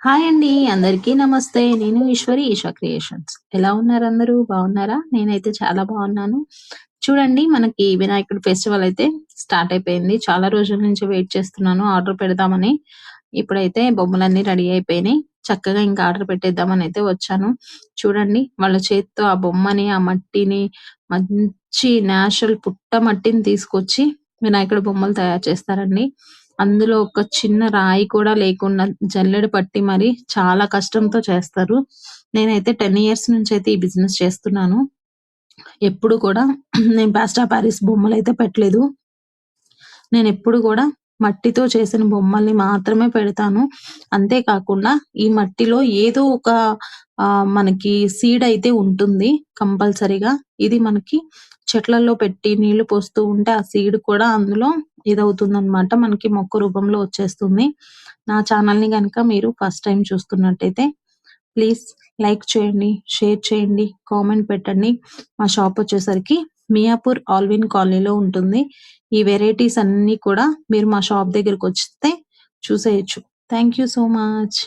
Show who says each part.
Speaker 1: Hi అండి. అందరికీ నమస్తే. నేను ఈశ్వరి ఈషా క్రియేషన్స్. ఎలా ఉన్నారు అందరూ? బాగున్నారా? నేనైతే చాలా బాగున్నాను. చూడండి మనకి వినాయకుడి ఫెస్టివల్ అయితే స్టార్ట్ అయిపోయింది. చాలా రోజుల నుంచి వెయిట్ చేస్తున్నాను ఆర్డర్ పెడదామని. ఇప్పుడైతే బొమ్మలన్నీ రెడీ అయిపోయినాయి. చక్కగా ఇంకా ఆర్డర్ పెట్టేద్దామని అయితే వచ్చాను. చూడండి వాళ్ళ చేత్తో ఆ బొమ్మని, ఆ మట్టిని మంచి నేచురల్ పుట్ట మట్టిని తీసుకొచ్చి వినాయకుడి బొమ్మలు తయారు చేస్తారండి. అందులో ఒక చిన్న రాయి కూడా లేకుండా జల్లెడ పట్టి మరి చాలా కష్టంతో చేస్తారు. నేనైతే 10 ఇయర్స్ నుంచయితే ఈ బిజినెస్ చేస్తున్నాను. ఎప్పుడు కూడా నేను ప్లాస్టర్ ఆఫ్ పారిస్ బొమ్మలైతే పెట్టలేదు. నేనెప్పుడు కూడా మట్టితో చేసిన బొమ్మల్ని మాత్రమే పెడతాను. అంతే కాకుండా ఈ మట్టిలో ఏదో ఒక మనకి సీడ్ అయితే ఉంటుంది కంపల్సరీగా. ఇది మనకి చెట్లలో పెట్టి నీళ్లు పోస్తూ ఉంటే ఆ సీడ్ కూడా అందులో ఇదవుతుందనమాట. మనకి మొక్క రూపంలో వచ్చేస్తుంది. నా ఛానల్‌ని గనక మీరు ఫస్ట్ టైమ్ చూస్తున్నట్టయితే ప్లీజ్ లైక్ చేయండి, షేర్ చేయండి, కామెంట్ పెట్టండి. మా షాప్ వచ్చేసరికి మియాపూర్ ఆల్విన్ కాలనీలో ఉంటుంది. ఈ వెరైటీస్ అన్నీ కూడా మీరు మా షాప్ దగ్గరకొస్తే చూసేయొచ్చు. Thank you so much.